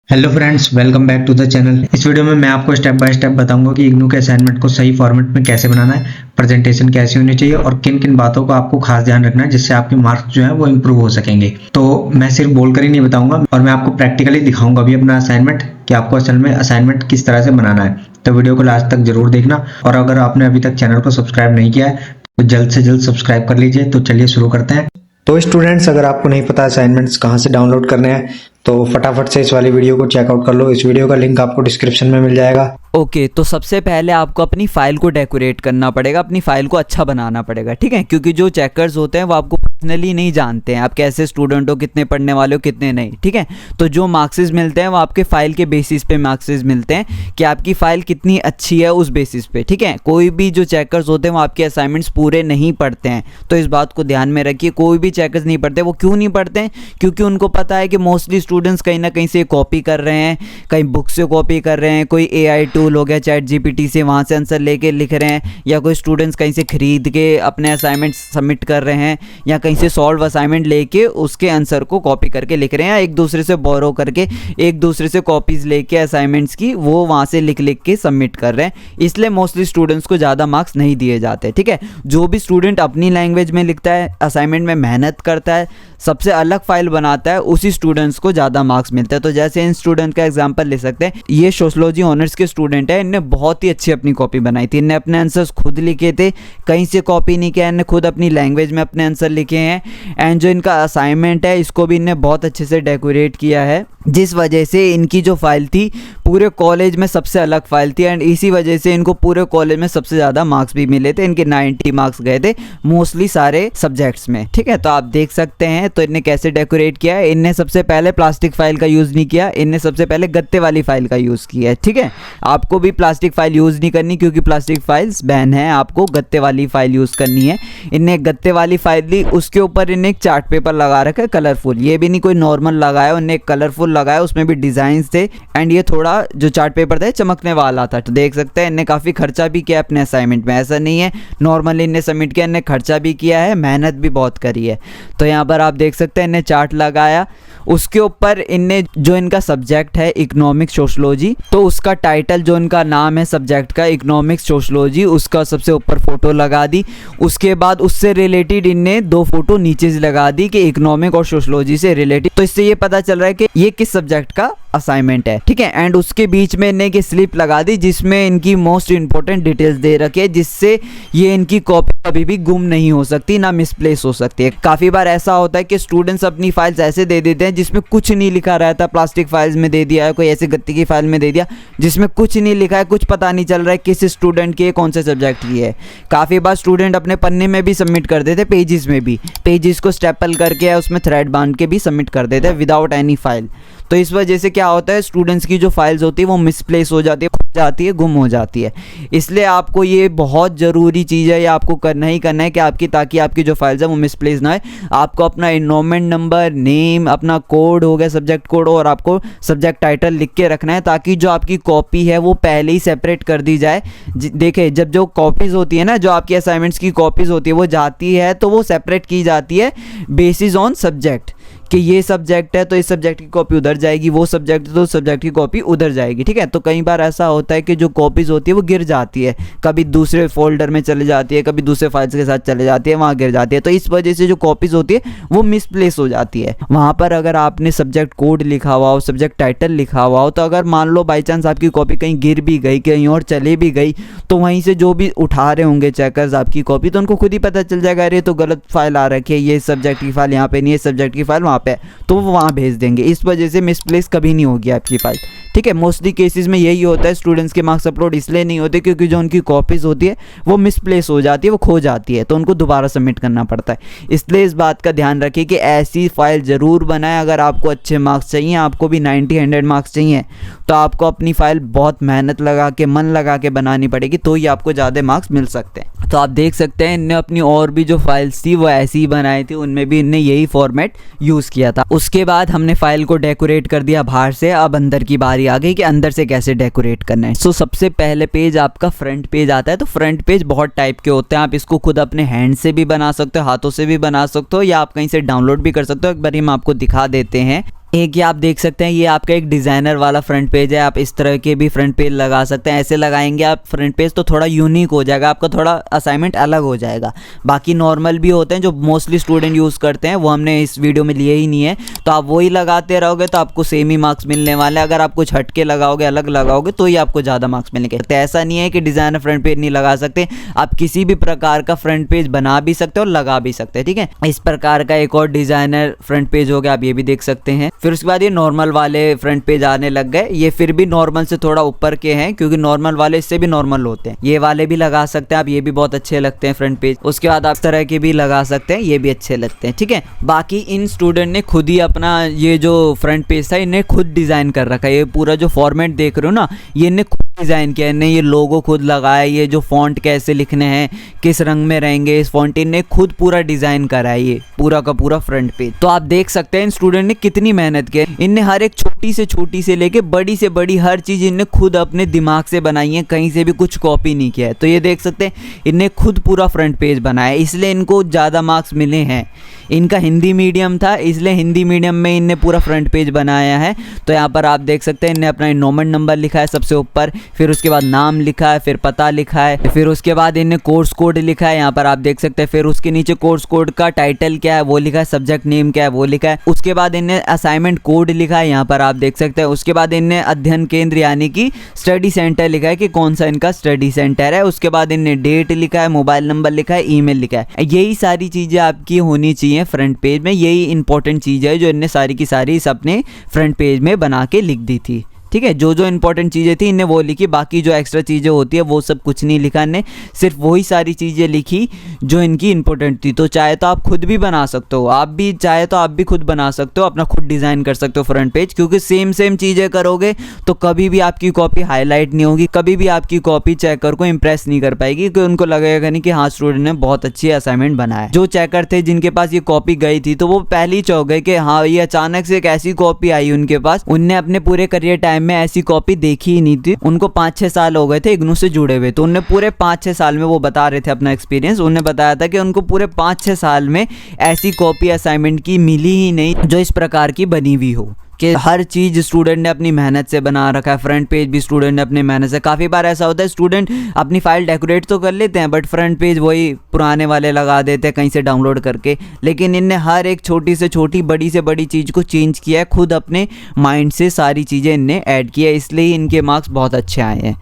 Hello friends, welcome back to the channel. इस video में मैं आपको स्टेप बाय स्टेप बताऊंगा कि इग्नू के असाइनमेंट को सही फॉर्मेट में कैसे बनाना है, प्रेजेंटेशन कैसी होनी चाहिए और किन किन बातों का आपको खास ध्यान रखना है जिससे आपके मार्क्स जो है वो इंप्रूव हो सकेंगे। तो मैं सिर्फ बोलकर ही नहीं बताऊंगा और मैं आपको प्रैक्टिकली दिखाऊंगा भी अपना असाइनमेंट कि आपको असल में असाइनमेंट किस तरह से बनाना है। तो वीडियो को लास्ट तक जरूर देखना और अगर आपने अभी तक चैनल को सब्सक्राइब नहीं किया है तो जल्द से जल्द सब्सक्राइब कर लीजिए। तो चलिए शुरू करते हैं। तो स्टूडेंट्स, अगर आपको नहीं पता असाइनमेंट्स कहाँ से डाउनलोड करने हैं तो फटाफट से इस वाली वीडियो को चेकआउट कर लो। इस वीडियो का लिंक आपको डिस्क्रिप्शन में मिल जाएगा। ओके तो सबसे पहले आपको अपनी फाइल को डेकोरेट करना पड़ेगा, अपनी फाइल को अच्छा बनाना पड़ेगा, ठीक है। क्योंकि जो चेकर्स होते हैं वो आपको पर्सनली नहीं जानते हैं, आप कैसे स्टूडेंट हो, कितने पढ़ने वाले हो, कितने नहीं, ठीक है। तो जो मार्क्सेस मिलते हैं वो आपके फाइल के बेसिस पे मार्क्सेस मिलते हैं कि आपकी फाइल कितनी अच्छी है उस बेसिस पे, ठीक है। कोई भी जो चेकर्स होते हैं वो आपके असाइनमेंट्स पूरे नहीं पढ़ते हैं, तो इस बात को ध्यान में रखिए। कोई भी चेकर्स नहीं पढ़ते। वो क्यों नहीं पढ़ते हैं? क्योंकि उनको पता है कि मोस्टली स्टूडेंट्स कहीं ना कहीं से कॉपी कर रहे हैं, कहीं बुक से कॉपी कर रहे हैं, कोई AI टूल हो गया चैट GPT से, वहाँ से आंसर लेके लिख रहे हैं, या कोई स्टूडेंट्स कहीं से खरीद के अपने असाइनमेंट सबमिट कर रहे हैं, या कहीं से सॉल्व असाइनमेंट लेके उसके आंसर को कॉपी करके लिख रहे हैं, या एक दूसरे से बोरो करके एक दूसरे से कॉपीज लेके असाइनमेंट्स की वो वहाँ से लिख लिख के सबमिट कर रहे हैं। इसलिए मोस्टली स्टूडेंट्स को ज़्यादा मार्क्स नहीं दिए जाते, ठीक है। जो भी स्टूडेंट अपनी लैंग्वेज में लिखता है, असाइनमेंट में मेहनत करता है, सबसे अलग फाइल बनाता है, उसी स्टूडेंट्स को ज़्यादा मार्क्स मिलते हैं। तो जैसे इन स्टूडेंट का एग्जांपल ले सकते हैं, ये सोशियोलॉजी ऑनर्स के स्टूडेंट है, इनने बहुत ही अच्छी अपनी कॉपी बनाई थी। इनने अपने आंसर्स खुद लिखे थे, कहीं से कॉपी नहीं किया, इनने खुद अपनी लैंग्वेज में अपने आंसर लिखे हैं। एंड जो इनका असाइनमेंट है इसको भी इनने बहुत अच्छे से डेकोरेट किया है, जिस वजह से इनकी जो फाइल थी पूरे कॉलेज में सबसे अलग फाइल थी। एंड इसी वजह से इनको पूरे कॉलेज में सबसे ज़्यादा मार्क्स भी मिले थे। इनके 90 मार्क्स गए थे मोस्टली सारे सब्जेक्ट्स में, ठीक है। तो आप देख सकते हैं तो इनने कैसे डेकोरेट किया है। इनने सबसे पहले प्लास्टिक फाइल का यूज़ नहीं किया, इनने सबसे पहले गत्ते वाली फाइल का यूज़ किया है, ठीक है। आपको भी प्लास्टिक फाइल यूज़ नहीं करनी क्योंकि प्लास्टिक फाइल्स बैन है, आपको गत्ते वाली फाइल यूज़ करनी है। इनने गत्ते वाली फाइल ली, उसके ऊपर इन्हें एक चार्ट पेपर लगा रखा है कलरफुल। ये भी नहीं कोई नॉर्मल लगाया, उन्हें एक कलरफुल लगाया, उसमें भी डिज़ाइंस थे। एंड ये थोड़ा जो चार्ट पेपर था चमकने वाला था। तो देख सकते हैं इनने काफ़ी खर्चा भी किया अपने असाइनमेंट में, ऐसा नहीं है नॉर्मली इनने सबमिट किया, इनने खर्चा भी किया है, मेहनत भी बहुत करी है। तो यहाँ पर आप देख सकते हैं इनने चार्ट लगाया, उसके ऊपर इनने जो इनका सब्जेक्ट है इकोनॉमिक्स सोशलॉजी, तो उसका टाइटल जो इनका नाम है सब्जेक्ट का इकोनॉमिक्स सोशलॉजी, उसका सबसे ऊपर फोटो लगा दी। उसके बाद उससे रिलेटेड इनने 2 फोटो नीचे से लगा दी कि इकोनॉमिक और सोशलॉजी से रिलेटेड। तो इससे ये पता चल रहा है कि ये किस सब्जेक्ट का असाइनमेंट है, ठीक है। एंड उसके बीच में इन्हें की स्लिप लगा दी जिसमें इनकी मोस्ट इंपॉर्टेंट डिटेल्स दे रखी है, जिससे ये इनकी कॉपी कभी भी गुम नहीं हो सकती, ना मिसप्लेस हो सकती है। काफ़ी बार ऐसा होता है कि स्टूडेंट्स अपनी फाइल्स ऐसे दे देते हैं जिसमें कुछ नहीं लिखा रहता। प्लास्टिक फाइल्स में दे दिया है, कोई ऐसे गत्ते की फाइल में दे दिया जिसमें कुछ नहीं लिखा है, कुछ पता नहीं चल रहा है किस स्टूडेंट की है, कौन से सब्जेक्ट की है। काफ़ी बार स्टूडेंट अपने पन्ने में भी सबमिट कर देते, पेजेस में भी, पेजेस को स्टेपल करके उसमें थ्रेड बांध के भी सबमिट कर देते विदाउट एनी फाइल। तो इस वजह से क्या होता है, स्टूडेंट्स की जो फाइल्स होती है वो मिसप्लेस हो जाती है, खो जाती है, गुम हो जाती है। इसलिए आपको ये बहुत ज़रूरी चीज़ है, ये आपको करना ही करना है कि आपकी, ताकि आपकी जो फाइल्स है वो मिसप्लेस ना है। आपको अपना एनरोलमेंट नंबर, नेम, अपना कोड हो गया सब्जेक्ट कोड, और आपको सब्जेक्ट टाइटल लिख के रखना है ताकि जो आपकी कॉपी है वो पहले ही सेपरेट कर दी जाए। देखिए, जब जो कॉपीज़ होती है ना, जो आपकी असाइनमेंट्स की कॉपीज़ होती है वो जाती है तो वो सेपरेट की जाती है बेसिस ऑन सब्जेक्ट, कि ये सब्जेक्ट है तो इस सब्जेक्ट की कॉपी उधर जाएगी, वो सब्जेक्ट है तो उस सब्जेक्ट की कॉपी उधर जाएगी, ठीक है। तो कई बार ऐसा होता है कि जो कॉपीज़ होती है वो गिर जाती है, कभी दूसरे फोल्डर में चले जाती है, कभी दूसरे फाइल्स के साथ चले जाती है, वहाँ गिर जाती है। तो इस वजह से जो कॉपीज़ होती है वो मिसप्लेस हो जाती है। वहाँ पर अगर आपने सब्जेक्ट कोड लिखा हुआ हो, सब्जेक्ट टाइटल लिखा हुआ हो, तो अगर मान लो बाई चांस आपकी कॉपी कहीं गिर भी गई, कहीं और चले भी गई, तो वहीं से जो भी उठा रहे होंगे चेकर्स आपकी कॉपी, तो उनको खुद ही पता चल जाएगा, अरे तो गलत फाइल आ रखी है, ये सब्जेक्ट की फाइल यहाँ पे नहीं है, सब्जेक्ट की फाइल वहाँ पे, तो वो वहाँ भेज देंगे। इस वजह से मिसप्लेस कभी नहीं होगी आपकी फाइल, ठीक है। मोस्टली केसेस में यही होता है, स्टूडेंट्स के मार्क्स अपलोड इसलिए नहीं होते क्योंकि जो उनकी कॉपीज़ होती है वो मिसप्लेस हो जाती है, वो खो जाती है, तो उनको दोबारा सबमिट करना पड़ता है। इसलिए इस बात का ध्यान रखिए कि ऐसी फाइल ज़रूर बनाएं। अगर आपको अच्छे मार्क्स चाहिए, आपको भी 90-100 मार्क्स चाहिए, तो आपको अपनी फ़ाइल बहुत मेहनत लगा के, मन लगा के बनानी पड़ेगी, तो ही आपको ज़्यादा मार्क्स मिल सकते हैं। तो आप देख सकते हैं इनने अपनी और भी जो फाइल्स थी वो ऐसी ही बनाई थी, उनमें भी इनने यही फॉर्मेट यूज़ किया था। उसके बाद हमने फाइल को डेकोरेट कर दिया बाहर से, अब अंदर की बारी आ गई कि अंदर से कैसे डेकोरेट करना है। सो सबसे पहले पेज आपका फ्रंट पेज आता है। तो फ्रंट पेज बहुत टाइप के होते हैं, आप इसको खुद अपने हैंड से भी बना सकते हो, हाथों से भी बना सकते हो, या आप कहीं से डाउनलोड भी कर सकते हो। एक बार हम आपको दिखा देते हैं। एक ये आप देख सकते हैं, ये आपका एक डिज़ाइनर वाला फ्रंट पेज है। आप इस तरह के भी फ्रंट पेज लगा सकते हैं। ऐसे लगाएंगे आप फ्रंट पेज तो थोड़ा यूनिक हो जाएगा, आपका थोड़ा असाइनमेंट अलग हो जाएगा। बाकी नॉर्मल भी होते हैं जो मोस्टली स्टूडेंट यूज़ करते हैं, वो हमने इस वीडियो में लिए ही नहीं है। तो आप वही लगाते रहोगे तो आपको सेम ही मार्क्स मिलने वाले हैं। अगर आप कुछ हट के लगाओगे, अलग लगाओगे, तो ही आपको ज़्यादा मार्क्स मिलेंगे। तो ऐसा नहीं है कि डिज़ाइनर फ्रंट पेज नहीं लगा सकते, आप किसी भी प्रकार का फ्रंट पेज बना भी सकते हो और लगा भी सकते हैं, ठीक है। इस प्रकार का एक और डिज़ाइनर फ्रंट पेज हो गया, आप ये भी देख सकते हैं। फिर उसके बाद ये नॉर्मल वाले फ्रंट पेज आने लग गए। ये फिर भी नॉर्मल से थोड़ा ऊपर के हैं, क्योंकि नॉर्मल वाले इससे भी नॉर्मल होते हैं। ये वाले भी लगा सकते हैं आप, ये भी बहुत अच्छे लगते हैं फ्रंट पेज। उसके बाद आप इस तरह के भी लगा सकते हैं, ये भी अच्छे लगते हैं, ठीक है। बाकी इन स्टूडेंट ने खुद ही अपना ये जो फ्रंट पेज था इन्हें खुद डिज़ाइन कर रखा है। ये पूरा जो फॉर्मेट देख रहे हो ना, ये इन्हें खुद डिज़ाइन किया, इन्हें ये लोगो खुद लगाया, ये जो फॉन्ट कैसे लिखने हैं, किस रंग में रहेंगे इस फॉन्ट, इन्हें खुद पूरा डिज़ाइन करा है ये पूरा का पूरा फ्रंट पेज। तो आप देख सकते हैं इन स्टूडेंट ने कितनी मेहनत की है। इनने हर एक छोटी से लेके बड़ी से बड़ी हर चीज़ इनने खुद अपने दिमाग से बनाई है, कहीं से भी कुछ कॉपी नहीं किया है। तो ये देख सकते हैं इनने खुद पूरा फ्रंट पेज बनाया है, इसलिए इनको ज़्यादा मार्क्स मिले हैं। इनका हिंदी मीडियम था, इसलिए हिंदी मीडियम में इनने पूरा फ्रंट पेज बनाया है। तो यहाँ पर आप देख सकते हैं इनने अपना इनरोलमेंट नंबर लिखा है सबसे ऊपर, फिर उसके बाद नाम लिखा है, फिर पता लिखा है, फिर उसके बाद इनने कोर्स कोड लिखा है, यहाँ पर आप देख सकते हैं। फिर उसके नीचे कोर्स कोड का टाइटल क्या है वो लिखा है, सब्जेक्ट नेम क्या है वो लिखा है। उसके बाद इनने असाइनमेंट कोड लिखा है, यहाँ पर आप देख सकते हैं। उसके बाद इनने अध्ययन केंद्र यानी कि स्टडी सेंटर लिखा है कि कौन सा इनका स्टडी सेंटर है। उसके बाद इनने डेट लिखा है, मोबाइल नंबर लिखा है, ईमेल लिखा है। यही सारी चीज़ें आपकी होनी चाहिए फ्रंट पेज में, यही इंपॉर्टेंट चीज़ है जो इनने सारी की सारी इस अपने फ्रंट पेज में बना के लिख दी थी, ठीक है। जो जो इंपॉर्टेंट चीज़ें थी इन्हें वो लिखी, बाकी जो एक्स्ट्रा चीज़ें होती है वो सब कुछ नहीं लिखा इन्हें, सिर्फ वही सारी चीज़ें लिखी जो इनकी इंपॉर्टेंट थी। तो चाहे तो आप खुद भी बना सकते हो, आप भी चाहे तो आप भी खुद बना सकते हो, अपना खुद डिज़ाइन कर सकते हो फ्रंट पेज, क्योंकि सेम चीज़ें करोगे तो कभी भी आपकी कॉपी हाईलाइट नहीं होगी, कभी भी आपकी कॉपी चेकर को इंप्रेस नहीं कर पाएगी, क्योंकि उनको लगेगा नहीं कि हाँ स्टूडेंट ने बहुत अच्छी असाइनमेंट बनाया। जो चेकर थे जिनके पास ये कॉपी गई थी तो वो पहले ही चौंक गए कि हाँ ये अचानक से एक ऐसी कॉपी आई उनके पास, उनने अपने पूरे करियर टाइम में ऐसी कॉपी देखी ही नहीं थी। उनको 5-6 साल हो गए थे इग्नू से जुड़े हुए, तो उन्हें पूरे 5-6 साल में, वो बता रहे थे अपना एक्सपीरियंस, उन्हें बताया था कि उनको पूरे 5-6 साल में ऐसी कॉपी असाइनमेंट की मिली ही नहीं जो इस प्रकार की बनी हुई हो, कि हर चीज़ स्टूडेंट ने अपनी मेहनत से बना रखा है। फ्रंट पेज भी स्टूडेंट ने अपनी मेहनत से, काफ़ी बार ऐसा होता है स्टूडेंट अपनी फाइल डेकोरेट तो कर लेते हैं बट फ्रंट पेज वही पुराने वाले लगा देते हैं कहीं से डाउनलोड करके, लेकिन इनने हर एक छोटी से छोटी बड़ी से बड़ी चीज़ को चेंज किया है, खुद अपने माइंड से सारी चीज़ें इनने ऐड किया है, इसलिए इनके मार्क्स बहुत अच्छे आए हैं,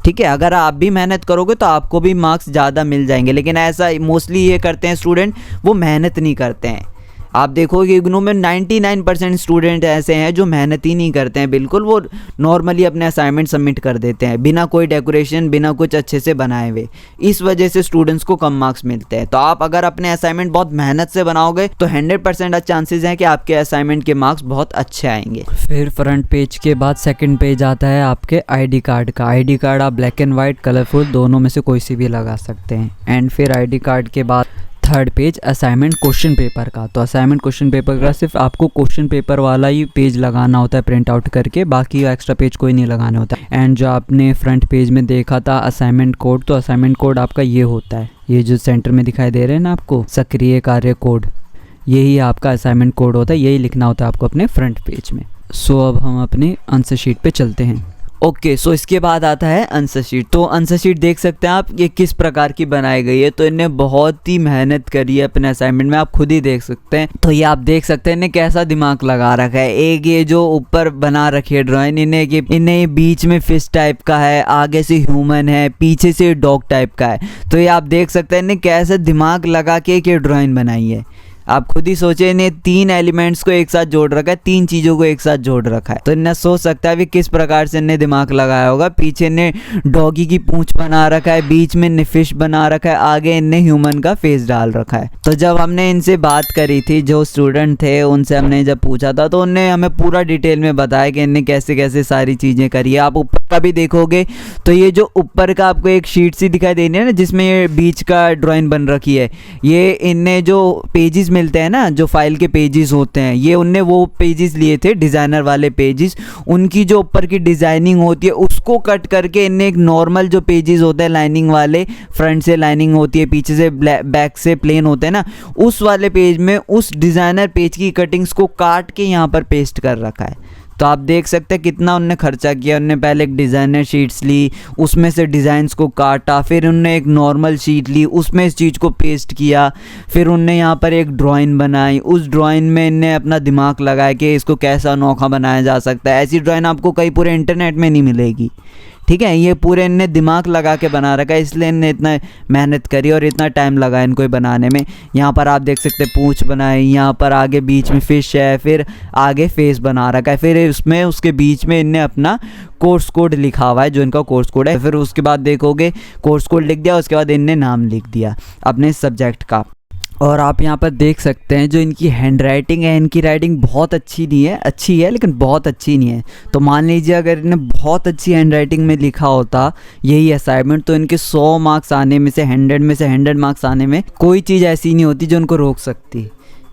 ठीक है। अगर आप भी मेहनत करोगे तो आपको भी मार्क्स ज़्यादा मिल जाएंगे, लेकिन ऐसा मोस्टली ये करते हैं स्टूडेंट, वो मेहनत नहीं करते हैं। आप देखोगे इग्नू में 99% स्टूडेंट ऐसे हैं जो मेहनत ही नहीं करते हैं बिल्कुल, वो नॉर्मली अपने असाइनमेंट सबमिट कर देते हैं बिना कोई डेकोरेशन, बिना कुछ अच्छे से बनाए हुए। इस वजह से स्टूडेंट्स को कम मार्क्स मिलते हैं। तो आप अगर अपने असाइनमेंट बहुत मेहनत से बनाओगे तो 100% चांसेस हैं कि आपके असाइनमेंट के मार्क्स बहुत अच्छे आएंगे। फिर फ्रंट पेज के बाद सेकंड पेज आता है आपके आईडी कार्ड का। आईडी कार्ड आप ब्लैक एंड वाइट, कलरफुल दोनों में से कोई सी भी लगा सकते हैं। एंड फिर आईडी कार्ड के बाद third page assignment question paper का। तो असाइनमेंट क्वेश्चन पेपर का सिर्फ आपको क्वेश्चन पेपर वाला ही पेज लगाना होता है प्रिंट आउट करके, बाकी एक्स्ट्रा पेज कोई नहीं लगाना होता। एंड जो आपने फ्रंट पेज में देखा था असाइनमेंट कोड, तो असाइनमेंट कोड आपका ये होता है, ये जो सेंटर में दिखाई दे रहे हैं ना आपको, सक्रिय कार्य कोड, यही आपका असाइनमेंट कोड होता है, यही लिखना होता है आपको अपने फ्रंट पेज में। सो अब हम अपने आंसर शीट पे चलते हैं। ओके, सो इसके बाद आता है आंसर शीट। तो आंसर शीट देख सकते हैं आप, ये किस प्रकार की बनाई गई है। तो इन्हें बहुत ही मेहनत करी है अपने असाइनमेंट में, आप खुद ही देख सकते हैं। तो ये आप देख सकते हैं इन्हें कैसा दिमाग लगा रखा है। एक ये जो ऊपर बना रखी है ड्राइंग, इन्हें बीच में फिश टाइप का है, आगे से ह्यूमन है, पीछे से डॉग टाइप का है। तो ये आप देख सकते हैं इन्हें कैसे दिमाग लगा के एक ड्राइंग बनाई है। आप खुद ही सोचे, इन्हें 3 एलिमेंट्स को एक साथ जोड़ रखा है, 3 चीज़ों को एक साथ जोड़ रखा है। तो इन्हें सोच सकता है कि किस प्रकार से इन्हें दिमाग लगाया होगा। पीछे इन्हें डॉगी की पूंछ बना रखा है, बीच में इन्हें फिश बना रखा है, आगे इन्हें ह्यूमन का फेस डाल रखा है। तो जब हमने इनसे बात करी थी, जो स्टूडेंट थे उनसे हमने जब पूछा था, तो उन्होंने हमें पूरा डिटेल में बताया कि इन्हें कैसे कैसे सारी चीज़ें करी है। आप ऊपर का भी देखोगे तो ये जो ऊपर का आपको एक शीट सी दिखाई दे रही है ना, जिसमें ये बीच का ड्राइंग बन रखी है, ये इनने जो पेजेस मिलते हैं ना, जो फाइल के पेजेस होते हैं, ये उनने वो पेजेस लिए थे डिज़ाइनर वाले पेजेस। उनकी जो ऊपर की डिज़ाइनिंग होती है उसको कट करके इनने एक नॉर्मल जो पेजेस होते हैं लाइनिंग वाले, फ्रंट से लाइनिंग होती है, पीछे से बैक से प्लेन होते हैं ना, उस वाले पेज में उस डिज़ाइनर पेज की कटिंग्स को काट के यहाँ पर पेस्ट कर रखा है। तो आप देख सकते हैं कितना उनने खर्चा किया। उनने पहले एक डिज़ाइनर शीट्स ली, उसमें से डिज़ाइंस को काटा, फिर उनने एक नॉर्मल शीट ली, उसमें इस चीज़ को पेस्ट किया, फिर उनने यहाँ पर एक ड्राइंग बनाई। उस ड्राइंग में इनने अपना दिमाग लगाया कि इसको कैसा अनोखा बनाया जा सकता है। ऐसी ड्राइंग आपको कहीं पूरे इंटरनेट में नहीं मिलेगी, ठीक है। ये पूरे इनने दिमाग लगा के बना रखा है, इसलिए इनने इतना मेहनत करी और इतना टाइम लगा इनको बनाने में। यहाँ पर आप देख सकते हैं पूंछ बनाई, यहाँ पर आगे बीच में फिश है, फिर आगे फेस बना रखा है, फिर उसमें उसके बीच में इनने अपना कोर्स कोड लिखा हुआ है, जो इनका कोर्स कोड है। फिर उसके बाद देखोगे कोर्स कोड लिख दिया, उसके बाद इनने नाम लिख दिया अपने सब्जेक्ट का। और आप यहाँ पर देख सकते हैं जो इनकी हैंड राइटिंग है, इनकी राइटिंग बहुत अच्छी नहीं है, अच्छी है लेकिन बहुत अच्छी नहीं है। तो मान लीजिए अगर इन्हें बहुत अच्छी हैंड राइटिंग में लिखा होता यही असाइनमेंट, तो इनके 100 मार्क्स आने में से 100 मार्क्स आने में कोई चीज़ ऐसी नहीं होती जो उनको रोक सकती,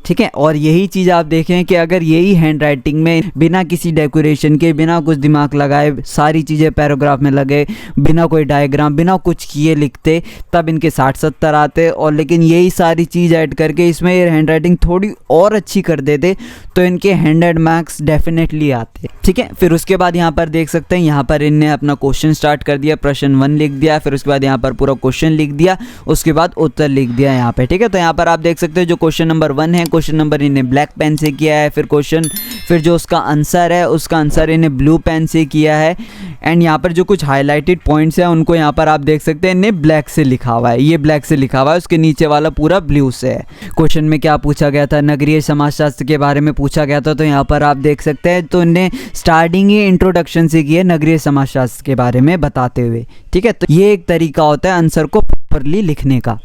ठीक है। और यही चीज़ आप देखें कि अगर यही हैंड राइटिंग में बिना किसी डेकोरेशन के, बिना कुछ दिमाग लगाए, सारी चीज़ें पैराग्राफ में लगे, बिना कोई डायग्राम, बिना कुछ किए लिखते, तब इनके 60-70 आते। और लेकिन यही सारी चीज़ ऐड करके इसमें ये हैंड राइटिंग थोड़ी और अच्छी कर देते तो इनके 100 मार्क्स डेफिनेटली आते, ठीक है। फिर उसके बाद यहाँ पर देख सकते हैं, यहाँ पर इनने अपना क्वेश्चन स्टार्ट कर दिया, प्रश्न 1 लिख दिया, फिर उसके बाद यहाँ पर पूरा क्वेश्चन लिख दिया, उसके बाद उत्तर लिख दिया यहाँ पे, ठीक है। तो यहाँ पर आप देख सकते हैं जो क्वेश्चन नंबर 1 है, क्वेश्चन नंबर इन्हें ब्लैक पेन से किया है, फिर जो उसका आंसर है उसका आंसर इन्हें ब्लू पेन से किया है। एंड यहाँ पर जो कुछ हाईलाइटेड पॉइंट्स हैं उनको यहाँ पर आप देख सकते हैं इन्हें ब्लैक से लिखा हुआ है, ये ब्लैक से लिखा हुआ है, उसके नीचे वाला पूरा ब्लू से है। क्वेश्चन में क्या पूछा गया था, नगरीय समाजशास्त्र के बारे में पूछा गया था, तो यहाँ पर आप देख सकते हैं तो इन्हें स्टार्टिंग ही इंट्रोडक्शन से की है नगरीय समाजशास्त्र के बारे में बताते हुए, ठीक है। तो ये एक तरीका होता है आंसर को प्रॉपर्ली लिखने का,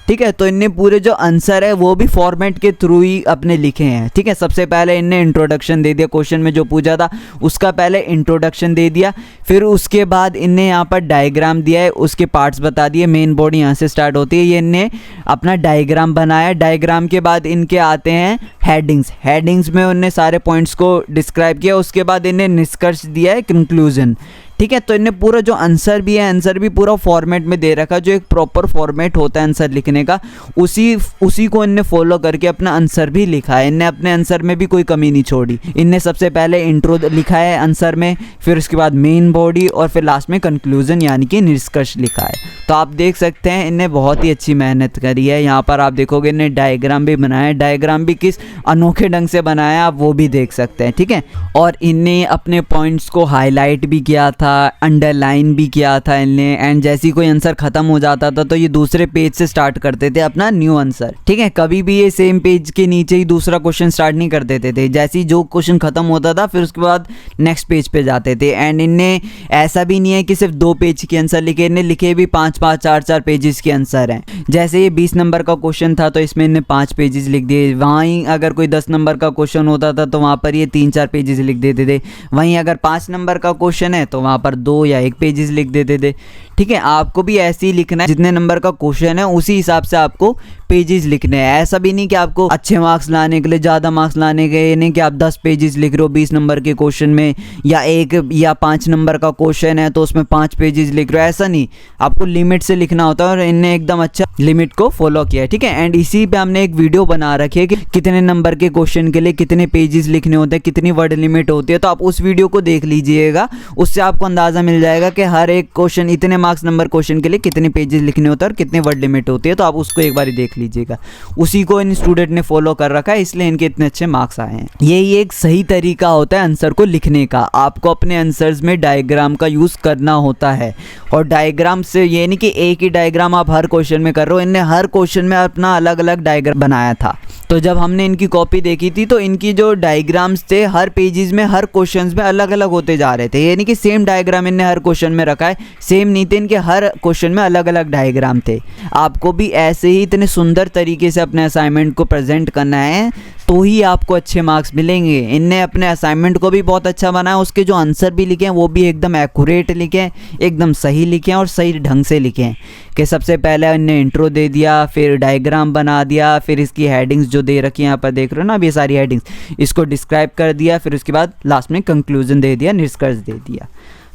ठीक है। तो इनने पूरे जो आंसर है वो भी फॉर्मेट के थ्रू ही अपने लिखे हैं, ठीक है। सबसे पहले इनने इंट्रोडक्शन दे दिया, क्वेश्चन में जो पूछा था उसका पहले इंट्रोडक्शन दे दिया, फिर उसके बाद इनने यहाँ पर डायग्राम दिया है, उसके पार्ट्स बता दिए, मेन बॉडी यहाँ से स्टार्ट होती है, ये इनने अपना डायग्राम बनाया। डायग्राम के बाद इनके आते हैं हेडिंग्स में उनने सारे पॉइंट्स को डिस्क्राइब किया, उसके बाद इन्हें निष्कर्ष दिया है, कंक्लूजन, ठीक है। तो इन्हें पूरा जो आंसर भी है, आंसर भी पूरा फॉर्मेट में दे रखा, जो एक प्रॉपर फॉर्मेट होता है आंसर लिखने का, उसी को इनने फॉलो करके अपना आंसर भी लिखा है। इनने अपने आंसर में भी कोई कमी नहीं छोड़ी। इनने सबसे पहले इंट्रो लिखा है आंसर में, फिर उसके बाद मेन बॉडी और फिर लास्ट में कंक्लूजन यानी कि निष्कर्ष लिखा है। तो आप देख सकते हैं इनने बहुत ही अच्छी मेहनत करी है। यहाँ पर आप देखोगे इनने डायग्राम भी बनाया, डायग्राम भी किस अनोखे ढंग से बनाया आप वो भी देख सकते हैं, ठीक है। और इनने अपने पॉइंट्स को हाईलाइट भी किया था, अंडरलाइन भी किया था इनने। एंड जैसे ही कोई आंसर खत्म हो जाता था तो ये दूसरे पेज से स्टार्ट करते थे अपना न्यू आंसर, ठीक है। कभी भी ये सेम पेज के नीचे ही दूसरा क्वेश्चन स्टार्ट नहीं कर देते थे, जैसे ही जो क्वेश्चन खत्म होता था फिर उसके बाद नेक्स्ट पेज पे जाते थे। एंड इनने ऐसा भी नहीं है कि सिर्फ 2 पेज के आंसर लिखे, इनने लिखे भी 5-5, 4-4 पेजेस के आंसर हैं। जैसे ये 20 नंबर का क्वेश्चन था तो इसमें इनने 5 पेजेस लिख दिए, वहीं अगर कोई 10 नंबर का क्वेश्चन होता था तो वहाँ पर ये 3-4 पेजेस लिख देते थे, वहीं अगर 5 नंबर का क्वेश्चन है तो वहाँ पर 2 या 1 पेजेस लिख देते थे, ठीक है। आपको भी ऐसे ही लिखना है, जितने नंबर का क्वेश्चन है उसी हिसाब से आपको पेजेस लिखने हैं। ऐसा भी नहीं कि आपको अच्छे मार्क्स लाने के लिए, ज़्यादा मार्क्स लाने के लिए नहीं कि आप 10 पेजेस लिख रहे हो 20 नंबर के क्वेश्चन में, या 1 या 5 नंबर का क्वेश्चन है तो उसमें 5 पेजेस लिख रहे हो, ऐसा नहीं, आपको लिमिट से लिखना होता है। और इनने एकदम अच्छा लिमिट को फॉलो किया है, ठीक है। एंड इसी पे हमने एक वीडियो बना रखी है कि कितने नंबर के क्वेश्चन के लिए कितने पेजेस लिखने होते हैं, कितनी वर्ड लिमिट होती है, तो आप उस वीडियो को देख लीजिएगा, उससे आपको अंदाज़ा मिल जाएगा कि हर एक क्वेश्चन, इतने मार्क्स नंबर क्वेश्चन के लिए कितने पेजेस लिखने होते हैं और कितने वर्ड लिमिट होती है। तो आप उसको एक बार देख लीजिएगा, उसी को इन स्टूडेंट ने फॉलो कर रखा है, इसलिए इनके इतने अच्छे मार्क्स आए हैं। यही एक सही तरीका होता है आंसर को लिखने का। आपको अपने आंसर्स में डायग्राम का यूज़ करना होता है, और डायग्राम से ये नहीं कि एक ही डायग्राम आप हर क्वेश्चन में कर रहे हो। इनने हर क्वेश्चन में अपना अलग अलग डायग्राम बनाया था। तो जब हमने इनकी कॉपी देखी थी तो इनकी जो डायग्राम्स थे हर पेजेस में, हर क्वेश्चंस में अलग अलग होते जा रहे थे। ये नहीं कि सेम डायग्राम इनने हर क्वेश्चन में रखा है, सेम नहीं थे, इनके हर क्वेश्चन में अलग अलग डायग्राम थे। आपको भी ऐसे ही इतने सुंदर तरीके से अपने असाइनमेंट को प्रेजेंट करना है तो ही आपको अच्छे मार्क्स मिलेंगे। इनने अपने असाइनमेंट को भी बहुत अच्छा बनाया, उसके जो आंसर भी लिखे हैं वो भी एकदम एक्यूरेट लिखे हैं, एकदम सही लिखे हैं और सही ढंग से लिखे हैं। कि सबसे पहले इनने इंट्रो दे दिया, फिर डायग्राम बना दिया, फिर इसकी हेडिंग्स जो दे रखी हैं यहाँ पर देख रहे हो ना अभी सारी हेडिंग्स, इसको डिस्क्राइब कर दिया, फिर उसके बाद लास्ट में कंक्लूजन दे दिया, निष्कर्ष दे दिया।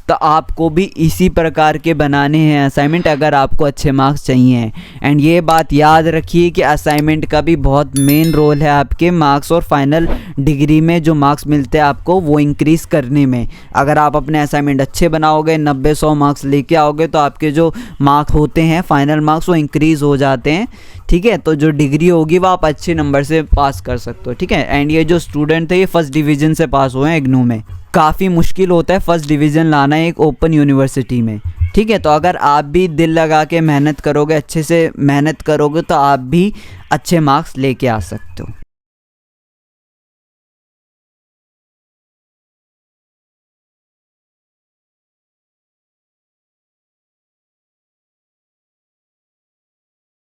तो आपको भी इसी प्रकार के बनाने हैं असाइनमेंट अगर आपको अच्छे मार्क्स चाहिए। एंड ये बात याद रखिए कि असाइनमेंट का भी बहुत मेन रोल है आपके मार्क्स और फाइनल डिग्री में जो मार्क्स मिलते हैं आपको वो इंक्रीज़ करने में। अगर आप अपने असाइनमेंट अच्छे बनाओगे, 90-100 मार्क्स लेके आओगे, तो आपके जो मार्क्स होते हैं फाइनल मार्क्स वो इंक्रीज़ हो जाते हैं, ठीक है। तो जो डिग्री होगी वो आप अच्छे नंबर से पास कर सकते हो, ठीक है। एंड ये जो स्टूडेंट थे ये फर्स्ट डिवीज़न से पास हुए हैं इग्नू में। काफ़ी मुश्किल होता है फर्स्ट डिवीज़न लाना एक ओपन यूनिवर्सिटी में, ठीक है। तो अगर आप भी दिल लगा के मेहनत करोगे, अच्छे से मेहनत करोगे, तो आप भी अच्छे मार्क्स लेके आ सकते हो।